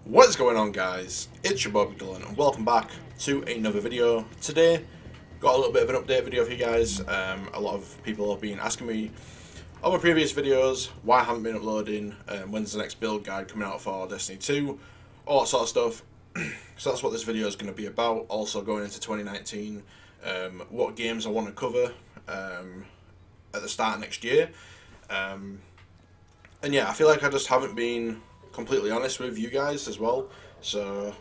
What is going on, guys? It's your boy Dyllan and welcome back to another video. Today got a little bit of an update video for you guys. A lot of people have been asking me on my previous videos why I haven't been uploading, when's the next build guide coming out for Destiny 2, all that sort of stuff. So that's what this video is going to be about. Also going into 2019, what games I want to cover at the start of next year. And yeah, I feel like I just haven't been completely honest with you guys as well, so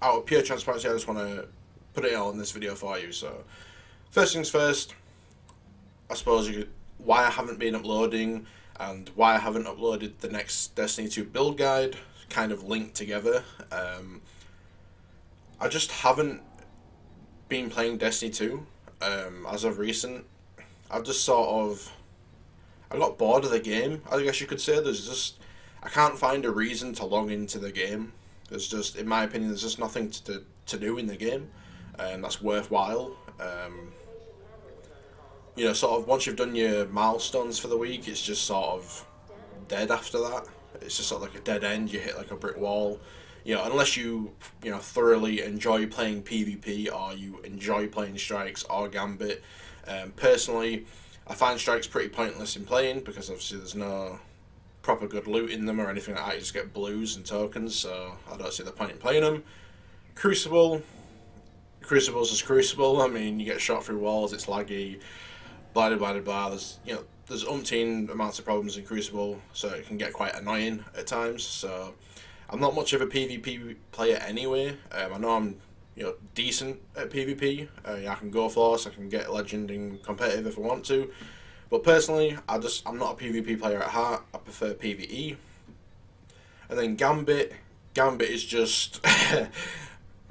out of pure transparency I just want to put it all in this video for you. So first things first, I suppose why I haven't been uploading and why I haven't uploaded the next Destiny 2 build guide kind of linked together. I just haven't been playing Destiny 2 as of recent. I've just I got bored of the game, I guess you could say. I can't find a reason to log into the game. There's just, in my opinion, there's just nothing to do in the game that's worthwhile. You know, sort of once you've done your milestones for the week, it's just sort of dead after that. It's just sort of like a dead end. You hit like a brick wall. You know, unless you thoroughly enjoy playing PvP or you enjoy playing Strikes or Gambit. Personally, I find Strikes pretty pointless in playing because obviously there's no proper good loot in them or anything like that. You just get blues and tokens, so I don't see the point in playing them. Crucible's just Crucible. I mean, you get shot through walls, it's laggy, blah blah blah blah. There's umpteen amounts of problems in Crucible, so it can get quite annoying at times. So I'm not much of a PvP player anyway. I know I'm decent at PvP. I can go floss, I can get legend and competitive if I want to. But personally, I'm not a PvP player at heart. I prefer PvE. And then Gambit is just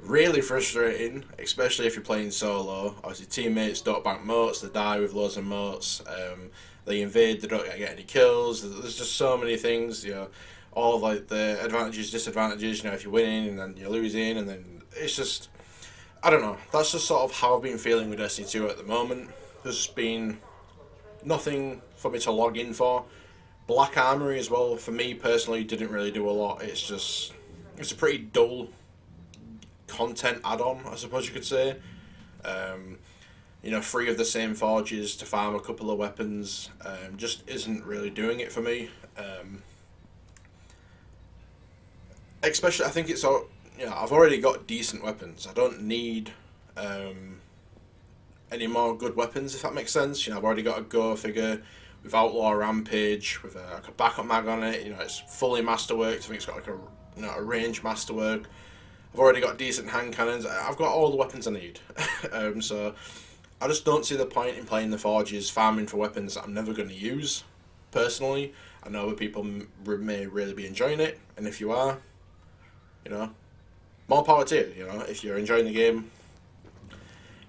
really frustrating, especially if you're playing solo. Obviously, teammates don't bank motes, they die with loads of motes. They invade, they don't get any kills. There's just so many things, all of like the advantages, disadvantages. If you're winning and then you're losing, and then it's just, I don't know. That's just sort of how I've been feeling with Destiny 2 at the moment. There's just been nothing for me to log in for. Black Armory as well, for me personally, didn't really do a lot. It's a pretty dull content add-on, I suppose you could say. 3 of the same forges to farm a couple of weapons just isn't really doing it for me. Especially, I think it's all, I've already got decent weapons. I don't need any more good weapons, if that makes sense. I've already got a Go figure with Outlaw Rampage with a backup mag on it. It's fully masterworked. I think it's got like a range masterwork. I've already got decent hand cannons. I've got all the weapons I need. So I just don't see the point in playing the forges, farming for weapons that I'm never going to use. Personally, I know other people may really be enjoying it, and if you are, more power to you. If you're enjoying the game.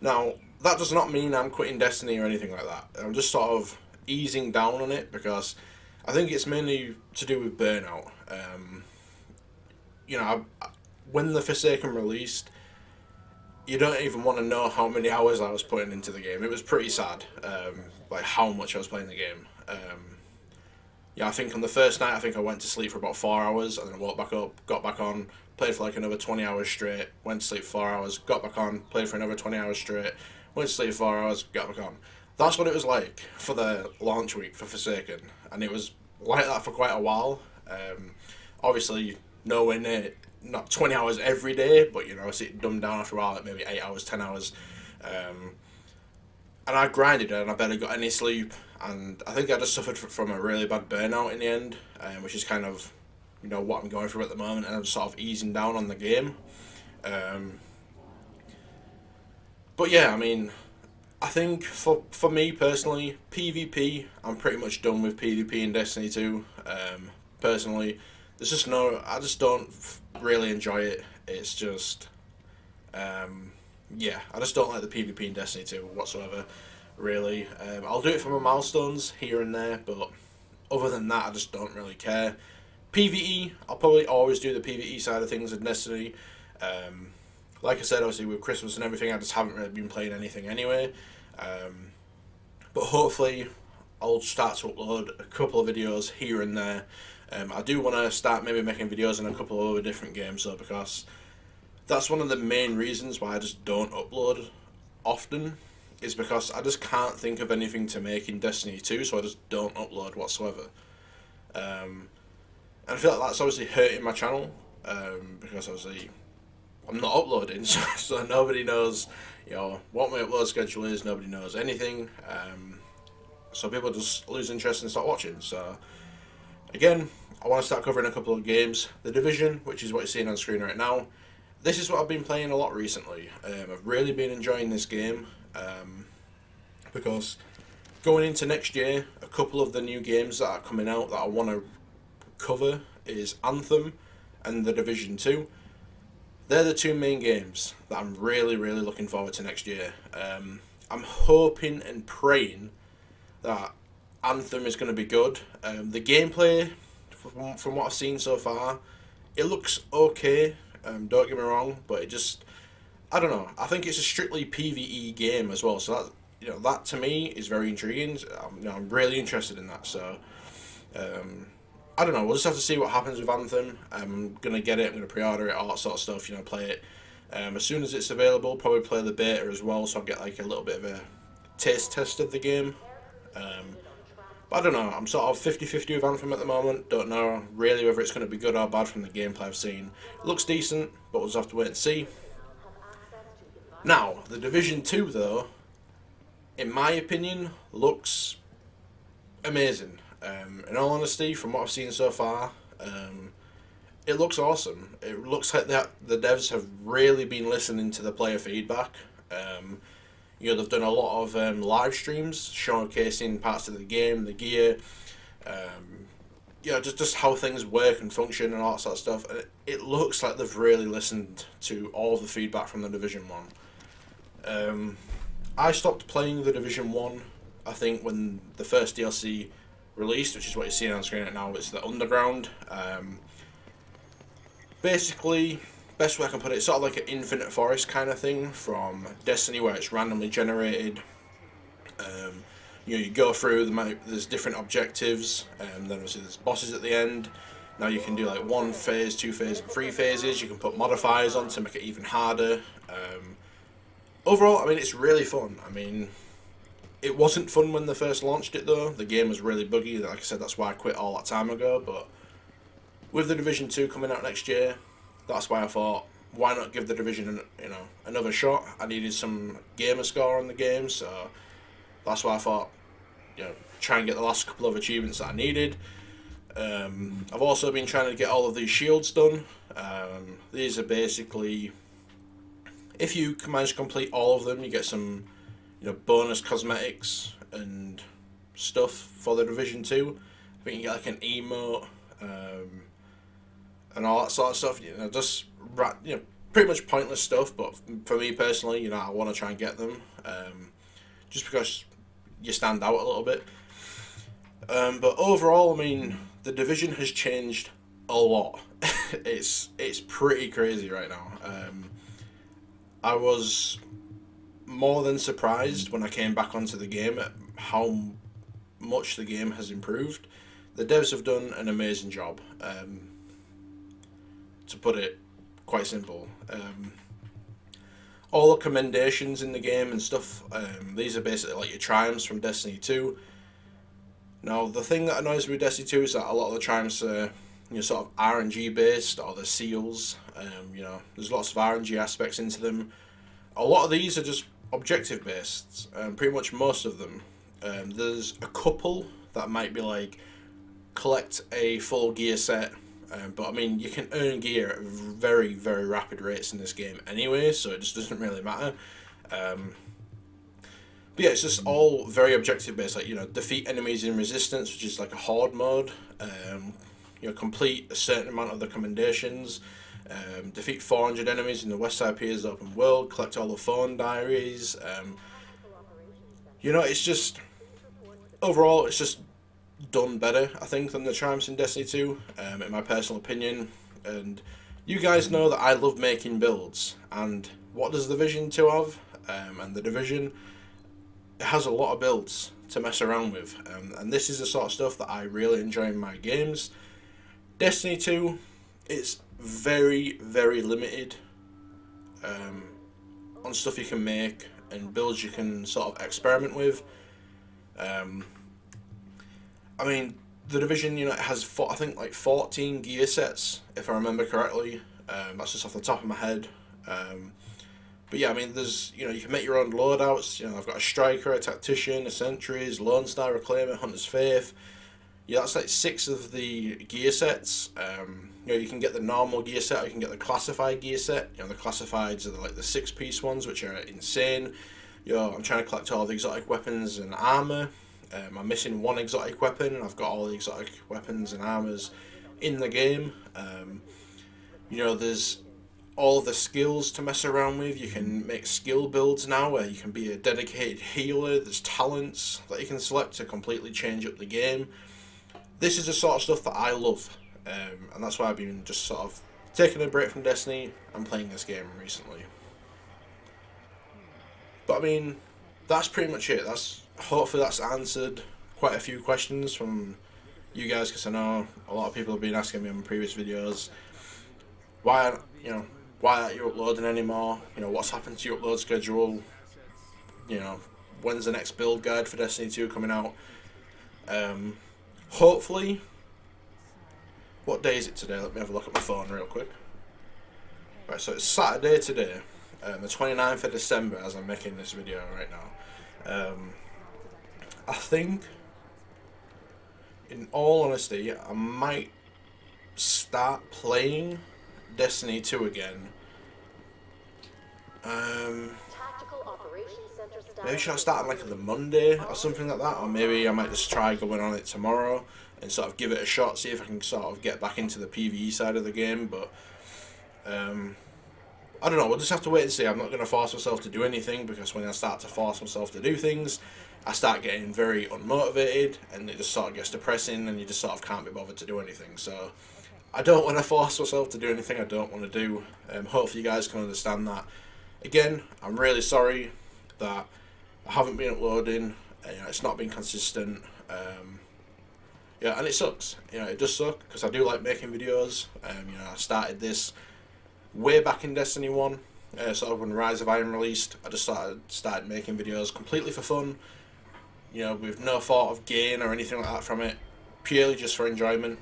Now, that does not mean I'm quitting Destiny or anything like that. I'm just sort of easing down on it because I think it's mainly to do with burnout. When the Forsaken released, you don't even want to know how many hours I was putting into the game. It was pretty sad, like how much I was playing the game. I think on the first night, I went to sleep for about 4 hours, and then I woke back up, got back on, played for like another 20 hours straight, went to sleep for 4 hours, got back on, played for another 20 hours straight, went to sleep for 4 hours, got back on. That's what it was like for the launch week for Forsaken, and it was like that for quite a while. Obviously, nowhere near, not 20 hours every day, but I see it dumbed down after a while, like maybe 8 hours, 10 hours. And I grinded it, and I barely got any sleep, and I think I just suffered from a really bad burnout in the end, which is kind of what I'm going through at the moment, and I'm sort of easing down on the game. But yeah, I mean, I think for me personally, PvP, I'm pretty much done with PvP in Destiny 2. Personally, there's just I just don't really enjoy it. It's just, yeah, I just don't like the PvP in Destiny 2 whatsoever, really. I'll do it for my milestones here and there, but other than that, I just don't really care. PvE, I'll probably always do the PvE side of things in Destiny. Like I said, obviously with Christmas and everything, I just haven't really been playing anything anyway. But hopefully, I'll start to upload a couple of videos here and there I do want to start maybe making videos on a couple of other different games though, because that's one of the main reasons why I just don't upload often, is because I just can't think of anything to make in Destiny 2, so I just don't upload whatsoever. And I feel like that's obviously hurting my channel, because obviously I'm not uploading, so nobody knows, what my upload schedule is. Nobody knows anything, so people just lose interest and start watching. So again, I want to start covering a couple of games. The Division, which is what you're seeing on screen right now. This is what I've been playing a lot recently. I've really been enjoying this game, because going into next year, a couple of the new games that are coming out that I want to cover is Anthem and The Division 2. They're the two main games that I'm really, really looking forward to next year. I'm hoping and praying that Anthem is going to be good. The gameplay, from what I've seen so far, it looks okay. Don't get me wrong, but I don't know. I think it's a strictly PvE game as well, so that to me is very intriguing. I'm really interested in that. So I don't know. We'll just have to see what happens with Anthem. I'm gonna get it. I'm gonna pre-order it, all that sort of stuff. Play it as soon as it's available. Probably play the beta as well, so I'll get like a little bit of a taste test of the game. But I don't know. I'm sort of 50-50 with Anthem at the moment. Don't know really whether it's going to be good or bad from the gameplay I've seen. It looks decent, but we'll just have to wait and see. Now, the Division 2 though, in my opinion, looks amazing. In all honesty, from what I've seen so far, it looks awesome. It looks like the devs have really been listening to the player feedback. They've done a lot of live streams showcasing parts of the game, the gear, just how things work and function and all that sort of stuff. And it looks like they've really listened to all the feedback from the Division 1. I stopped playing the Division 1, I think, when the first DLC released, which is what you're seeing on screen right now. It's the Underground. Basically, best way I can put it, it's sort of like an Infinite Forest kind of thing from Destiny, where it's randomly generated. You go through, there's different objectives, then obviously there's bosses at the end. Now you can do like 1 phase, 2 phases, and 3 phases. You can put modifiers on to make it even harder. Overall, it's really fun. It wasn't fun when they first launched it though. The game was really buggy. Like I said, that's why I quit all that time ago. But with the Division 2 coming out next year, that's why I thought, why not give the Division another shot? I needed some gamer score on the game, so that's why I thought, try and get the last couple of achievements that I needed. I've also been trying to get all of these shields done. These are basically, if you can manage to complete all of them, you get some bonus cosmetics and stuff for the Division 2. I think you get like an emote, and all that sort of stuff. Just pretty much pointless stuff. But for me personally, I want to try and get them, just because you stand out a little bit. But overall, the Division has changed a lot. It's pretty crazy right now. I was more than surprised when I came back onto the game at how much the game has improved. The devs have done an amazing job, to put it quite simple. All the commendations in the game and stuff, these are basically like your triumphs from Destiny 2. Now, the thing that annoys me with Destiny 2 is that a lot of the triumphs are sort of RNG based, or the seals. There's lots of RNG aspects into them. A lot of these are just objective based, pretty much most of them. There's a couple that might be like, collect a full gear set, but you can earn gear at very, very rapid rates in this game anyway, so it just doesn't really matter. But yeah, it's just all very objective based, like, defeat enemies in resistance, which is like a horde mode, complete a certain amount of the commendations, defeat 400 enemies in the Westside Piers open world, collect all the phone diaries. It's just, overall, it's just done better, I think, than the triumphs in Destiny 2, in my personal opinion. And you guys know that I love making builds, and what does the Division 2 have? And the Division, it has a lot of builds to mess around with, and this is the sort of stuff that I really enjoy in my games. Destiny 2, it's very, very limited on stuff you can make and builds you can sort of experiment with. I mean, the Division, you know, it has I think like 14 gear sets, if I remember correctly. That's just off the top of my head. But yeah, I mean, there's, you know, you can make your own loadouts. You know, I've got a striker, a tactician, a sentries, lone star, reclaimer, hunter's faith. Yeah, that's like 6 of the gear sets. You know, you can get the normal gear set, or you can get the classified gear set. You know, the classifieds are like the 6-piece ones, which are insane. You know, I'm trying to collect all the exotic weapons and armor. I'm missing 1 exotic weapon, and I've got all the exotic weapons and armors in the game. You know, there's all the skills to mess around with. You can make skill builds now where you can be a dedicated healer. There's talents that you can select to completely change up the game. This is the sort of stuff that I love, and that's why I've been just sort of taking a break from Destiny and playing this game recently. But I mean, that's pretty much it. Hopefully that's answered quite a few questions from you guys, because I know a lot of people have been asking me on previous videos why aren't you uploading anymore? You know, what's happened to your upload schedule? You know, when's the next build guide for Destiny 2 coming out? Hopefully, what day is it today? Let me have a look at my phone real quick. Right, so it's Saturday today, the 29th of December, as I'm making this video right now. I think, in all honesty, I might start playing Destiny 2 again. Maybe should I start on like the Monday or something like that, or maybe I might just try going on it tomorrow and sort of give it a shot, see if I can sort of get back into the PvE side of the game. But I don't know, we'll just have to wait and see. I'm not going to force myself to do anything, because when I start to force myself to do things, I start getting very unmotivated, and it just sort of gets depressing, and you just sort of can't be bothered to do anything. So I don't want to force myself to do anything I don't want to do. Hopefully you guys can understand that. Again, I'm really sorry that I haven't been uploading. You know, it's not been consistent. Yeah, and it sucks. You know, it does suck, because I do like making videos. You know, I started this way back in Destiny 1, sort of when Rise of Iron released. I just started making videos completely for fun. You know, with no thought of gain or anything like that from it, purely just for enjoyment.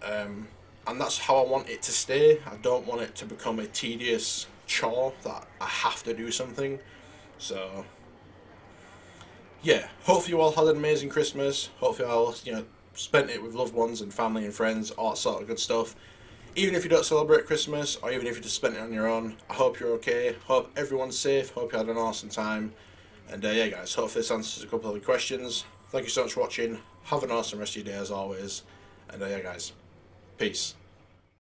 And that's how I want it to stay. I don't want it to become a tedious chore that I have to do something. So yeah, hopefully you all had an amazing Christmas. Hopefully you all, you know, spent it with loved ones and family and friends, all that sort of good stuff. Even if you don't celebrate Christmas, or even if you just spent it on your own, I hope you're okay. Hope everyone's safe. Hope you had an awesome time. And yeah, guys, hopefully this answers a couple of the questions. Thank you so much for watching. Have an awesome rest of your day as always. And yeah, guys, peace.